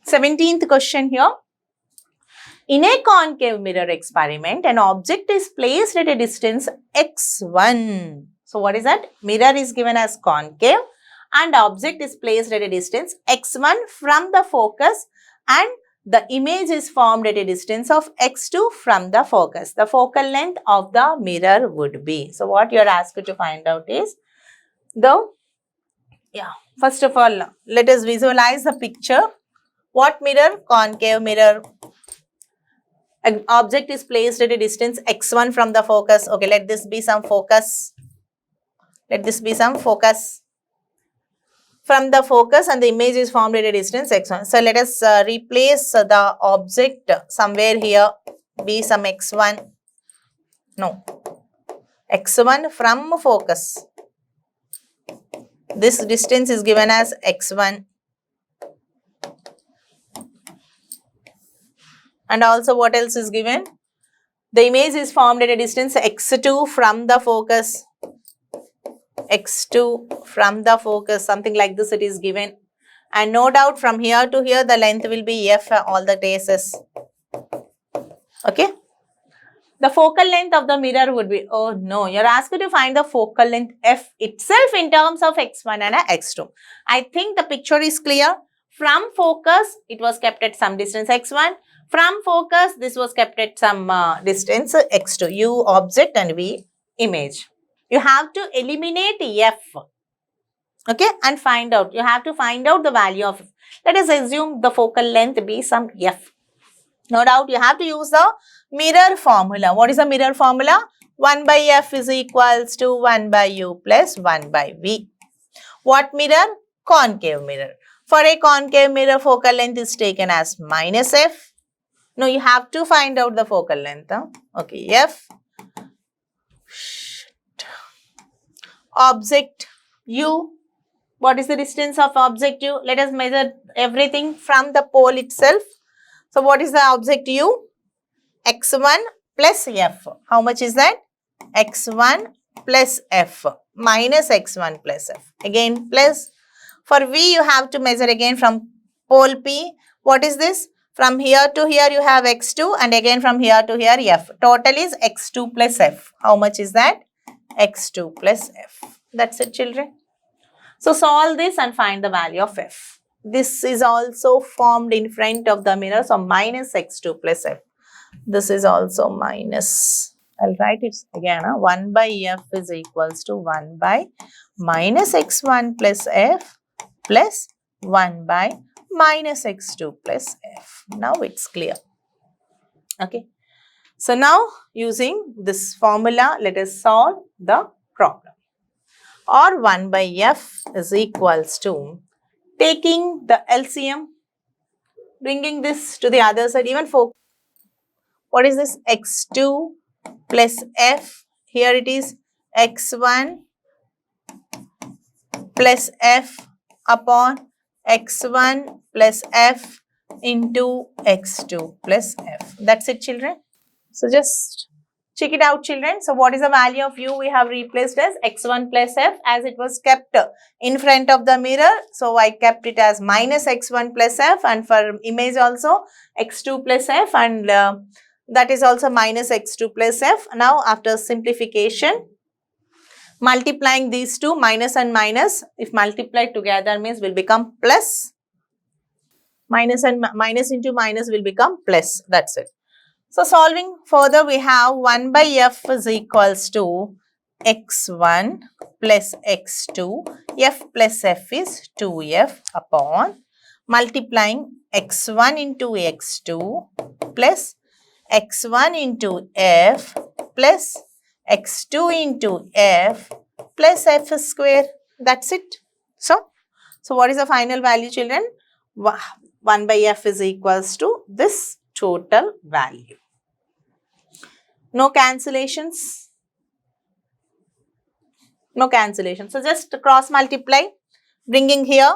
17th question here. In a concave mirror experiment, an object is placed at a distance x1. So, what is that? Mirror is given as concave and object is placed at a distance x1 from the focus and the image is formed at a distance of x2 from the focus. The focal length of the mirror would be. So, what you are asked to find out is first of all, let us visualize the picture. What mirror? Concave mirror. An object is placed at a distance x1 from the focus. Okay, let this be some focus. Let this be some focus. From the focus and the image is formed at a distance x1. So, let us replace the object somewhere here. Be some x1. No. x1 from focus. This distance is given as x1. And also what else is given? The image is formed at a distance x2 from the focus. x2 from the focus, something like this it is given. And no doubt from here to here the length will be f all the cases. Okay. The focal length of the mirror would be, oh no, you are asked to find the focal length f itself in terms of x1 and x2. I think the picture is clear. From focus, it was kept at some distance x1. From focus, this was kept at some distance x2. U object and V image. You have to eliminate f. Okay, and find out. You have to find out the value of f. Let us assume the focal length be some f. No doubt you have to use the mirror formula. What is the mirror formula? 1 by f is equals to 1 by u plus 1 by v. What mirror? Concave mirror. For a concave mirror, focal length is taken as minus f. No, you have to find out the focal length. Huh? Okay, f. Object u. What is the distance of object u? Let us measure everything from the pole itself. So, what is the object u? x1 plus f. How much is that? x1 plus f minus x1 plus f. Again plus. For v, you have to measure again from pole p. What is this? From here to here you have x2 and again from here to here f. Total is x2 plus f. How much is that? x2 plus f. That's it, children. So, solve this and find the value of f. This is also formed in front of the mirror. So, minus x2 plus f. This is also minus. I'll write it again. 1 by f is equals to 1 by minus x1 plus f plus 1 by minus x2 plus f. Now, it's clear. Okay. So, now using this formula, let us solve the problem. Or 1 by f is equals to, taking the LCM, bringing this to the other side, even for, what is this? x2 plus f, here it is x1 plus f upon x1 plus f into x2 plus f. That's it, children. So, just check it out, children. So, what is the value of u? We have replaced as x1 plus f as it was kept in front of the mirror. So, I kept it as minus x1 plus f, and for image also x2 plus f, and that is also minus x2 plus f. Now, after simplification, multiplying these two, minus and minus, if multiplied together means will become plus. Minus and minus into minus will become plus. That's it. So, solving further, we have 1 by f is equals to x1 plus x2. F plus f is 2f upon multiplying x1 into x2 plus x1 into f plus x2 into f plus f square. That's it. So, what is the final value, children? 1 by f is equals to this total value. No cancellations. No cancellation. So, just cross multiply, bringing here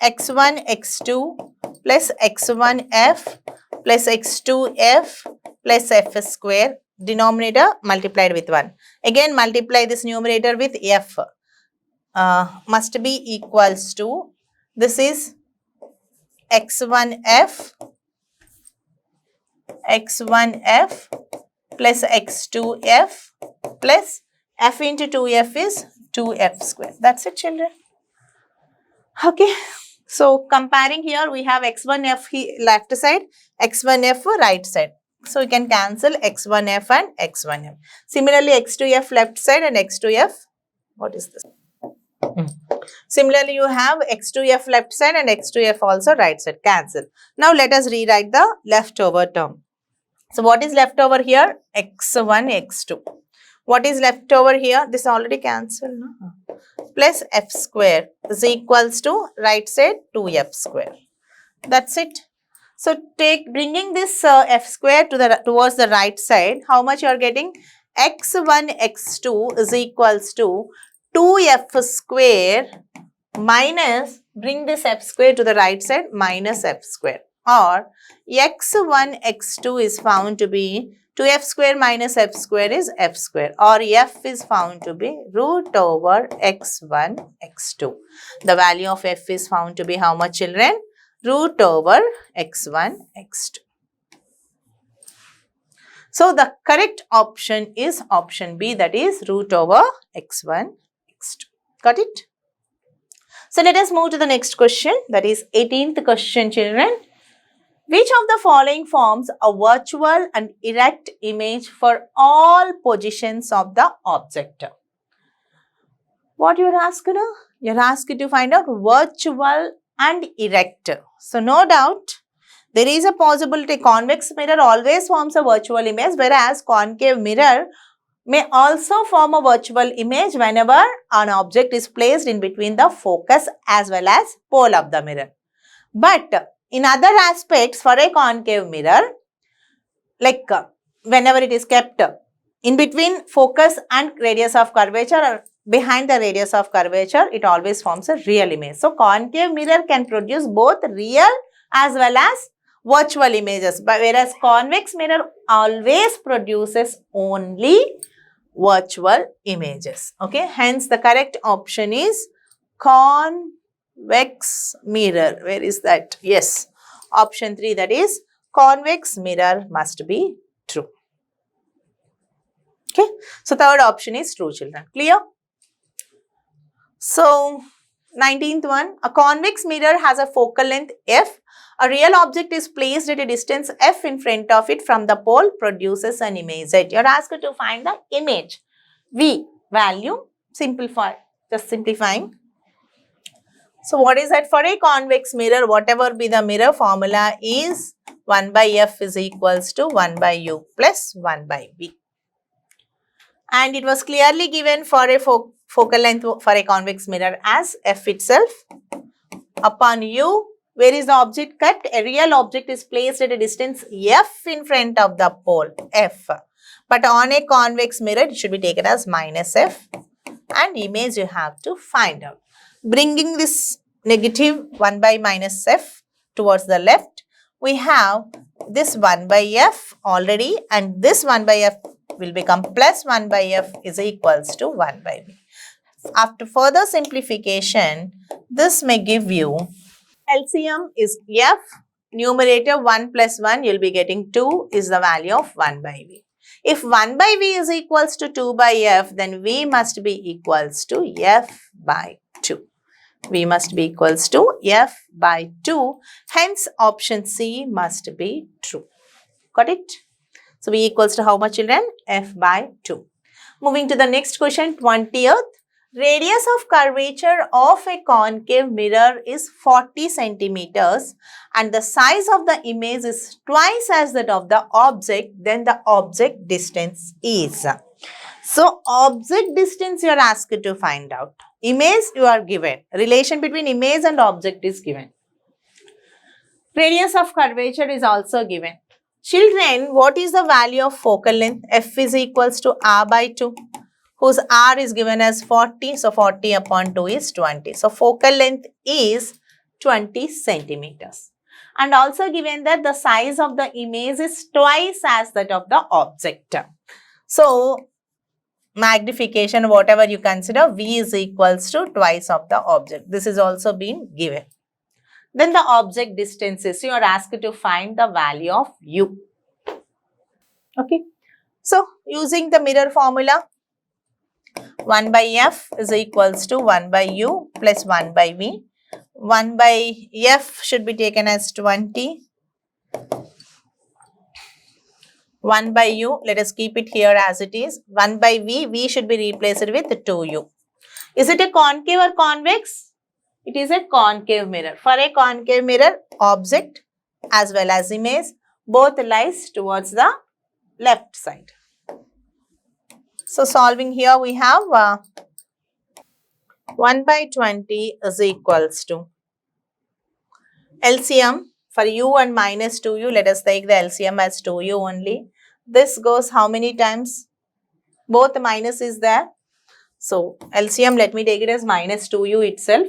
x1 x2 plus x1f plus x2f plus f square, denominator multiplied with 1. Again multiply this numerator with f, must be equals to, this is x1f plus x2f plus f into 2f is 2f square. That's it, children. Okay. So comparing here, we have x1f left side, x1f right side. So we can cancel x1f and x1f. Similarly, x2f left side and x2f. What is this? Similarly, you have x2f left side and x2f also right side. Cancel. Now let us rewrite the leftover term. So what is left over here? x1, x2. What is left over here? This already cancelled. No? Plus f square is equals to right side 2f square. That's it. So bringing this f square towards the right side. How much you are getting? x1 x2 is equals to 2f square minus, bring this f square to the right side, minus f square, or x1 x2 is found to be 2f square minus f square is f square, or f is found to be root over x1 x2. The value of f is found to be how much, children? Root over x1 x2. So the correct option is option B, that is root over x1 x2. Got it? So let us move to the next question, that is 18th question, children. Which of the following forms a virtual and erect image for all positions of the object? What you are asked now? You are asked to find out virtual and erect. So no doubt, there is a possibility convex mirror always forms a virtual image, whereas concave mirror may also form a virtual image whenever an object is placed in between the focus as well as pole of the mirror. But in other aspects, for a concave mirror, like whenever it is kept in between focus and radius of curvature or behind the radius of curvature, it always forms a real image. So concave mirror can produce both real as well as virtual images, but whereas convex mirror always produces only virtual images. Okay, hence the correct option is convex mirror. Where is that? Yes, option 3, that is convex mirror must be true. Okay, so third option is true, children. Clear? So 19th one, a convex mirror has a focal length f. A real object is placed at a distance f in front of it from the pole, produces an image z. You are asked to find the image v value. Simplify, just simplifying. So what is that? For a convex mirror, whatever be the mirror, formula is 1 by f is equals to 1 by u plus 1 by v. And it was clearly given for a focal length for a convex mirror as f itself upon u. Where is the object kept? A real object is placed at a distance f in front of the pole f. But on a convex mirror, it should be taken as minus f, and image you have to find out. Bringing this negative 1 by minus f towards the left, we have this 1 by f already, and this 1 by f will become plus 1 by f is equals to 1 by v. After further simplification, this may give you LCM is f, numerator 1 plus 1, you will be getting 2 is the value of 1 by v. If 1 by v is equals to 2 by f, then v must be equals to f by 2. V must be equals to f by 2. Hence, option C must be true. Got it? So, v equals to how much, children? F by 2. Moving to the next question, 20th. Radius of curvature of a concave mirror is 40 centimeters and the size of the image is twice as that of the object, then the object distance is. So, object distance you are asked to find out. Image you are given. Relation between image and object is given. Radius of curvature is also given. Children, what is the value of focal length? F is equals to r by 2. Whose r is given as 40. So, 40 upon 2 is 20. So, focal length is 20 centimeters. And also given that the size of the image is twice as that of the object. So, magnification, whatever you consider, v is equals to twice of the object. This is also been given. Then the object distances. You are asked to find the value of u. Okay. So, using the mirror formula, 1 by f is equals to 1 by u plus 1 by v. 1 by f should be taken as 20. 1 by u, let us keep it here as it is. 1 by v should be replaced with 2u. Is it a concave or convex? It is a concave mirror. For a concave mirror, object as well as image both lies towards the left side. So, solving here we have 1 by 20 is equals to LCM for u and minus 2u. Let us take the LCM as 2u only. This goes how many times? Both minus is there. So, LCM, let me take it as minus 2u itself.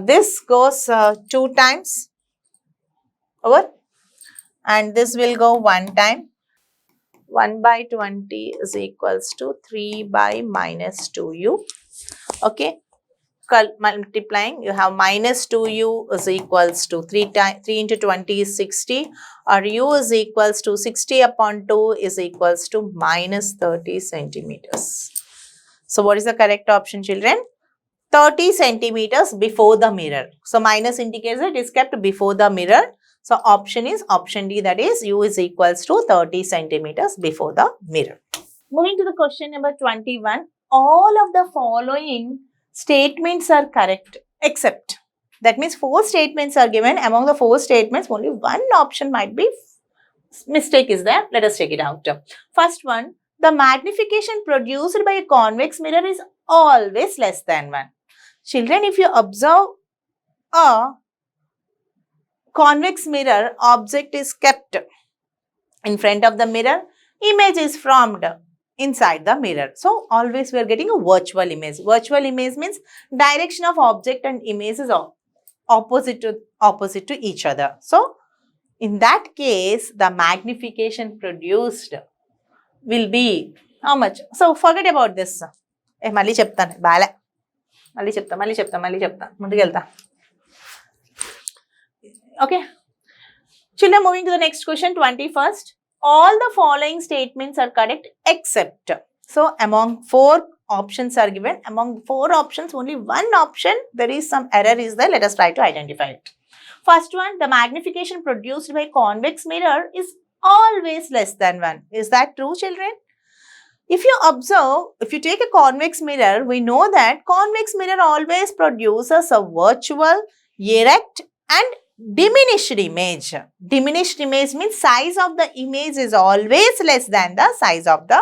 This goes 2 times over and this will go 1 time. 1 by 20 is equals to 3 by minus 2u. Okay. Multiplying, you have minus 2u is equals to 3 into 20 is 60, or u is equals to 60 upon 2 is equals to minus 30 centimeters. So, what is the correct option, children? 30 centimeters before the mirror. So, minus indicates it is kept before the mirror. So, option is option D, that is u is equals to 30 centimeters before the mirror. Moving to the question number 21, all of the following statements are correct except, that means 4 statements are given. Among the 4 statements, only one option might be mistake is there. Let us check it out. First one, the magnification produced by a convex mirror is always less than 1. Children, if you observe a convex mirror, object is kept in front of the mirror, image is formed inside the mirror. So, always we are getting a virtual image. Virtual image means direction of object and image is opposite to each other. So, in that case, the magnification produced will be how much? So, forget about this. Malli cheptanu. Bala. Malli chepta. Mundukelta. Okay. Children, moving to the next question, 21st. All the following statements are correct except. So, among 4 options are given. Among 4 options, only one option, there is some error is there. Let us try to identify it. First one, the magnification produced by convex mirror is always less than 1. Is that true, children? If you observe, if you take a convex mirror, we know that convex mirror always produces a virtual, erect and diminished image. Diminished image means size of the image is always less than the size of the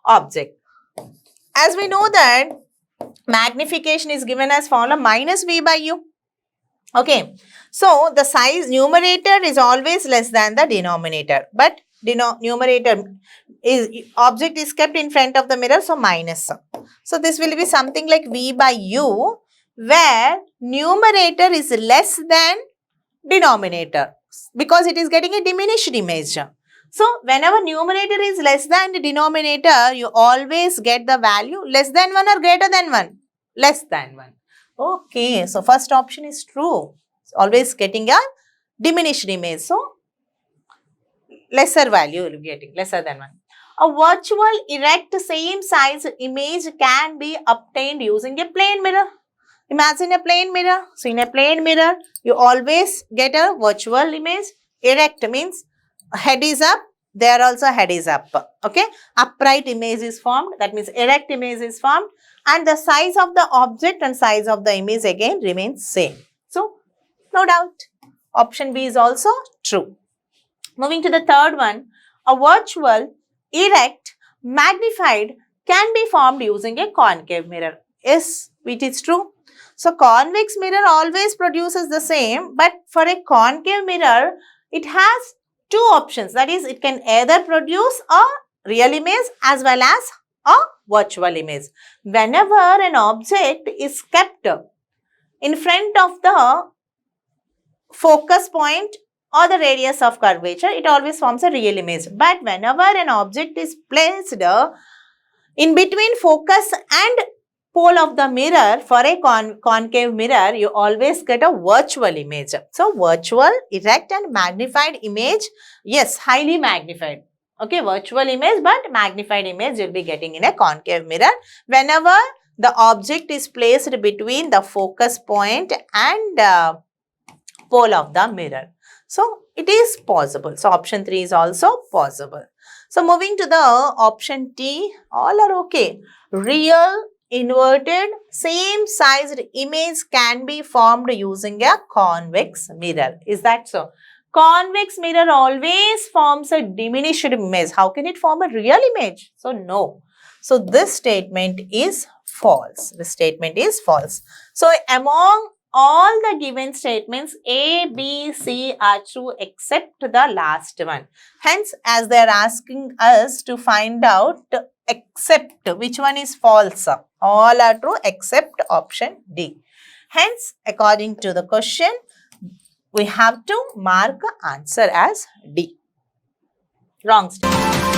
object. As we know that magnification is given as formula minus v by u. Okay. So, the size numerator is always less than the denominator. But numerator is object is kept in front of the mirror. So, minus. So, this will be something like v by u where numerator is less than denominator because it is getting a diminished image. So, whenever numerator is less than the denominator, you always get the value less than 1 or greater than 1. Less than 1. Okay. So, first option is true. It's always getting a diminished image. So, lesser value you will be getting, lesser than 1. A virtual erect same size image can be obtained using a plane mirror. Imagine a plane mirror. So, in a plane mirror, you always get a virtual image. Erect means head is up, there also head is up. Okay. Upright image is formed. That means erect image is formed. And the size of the object and size of the image again remains same. So, no doubt. Option B is also true. Moving to the third one. A virtual, erect, magnified can be formed using a concave mirror. Yes, it is true. So, convex mirror always produces the same, but for a concave mirror, it has 2 options. That is, it can either produce a real image as well as a virtual image. Whenever an object is kept in front of the focus point or the radius of curvature, it always forms a real image. But whenever an object is placed in between focus and pole of the mirror, for a concave mirror, you always get a virtual image. So, virtual, erect and magnified image, yes, highly magnified. Okay, virtual image but magnified image you'll be getting in a concave mirror whenever the object is placed between the focus point and pole of the mirror. So, it is possible. So, option 3 is also possible. So, moving to the option T, all are okay. Real, inverted, same sized image can be formed using a convex mirror. Is that so? Convex mirror always forms a diminished image. How can it form a real image? So, no. So, this statement is false. This statement is false. So, among all the given statements, A, B, C are true except the last one. Hence, as they are asking us to find out except which one is false, all are true except option D. Hence, according to the question, we have to mark answer as D. Wrong statement.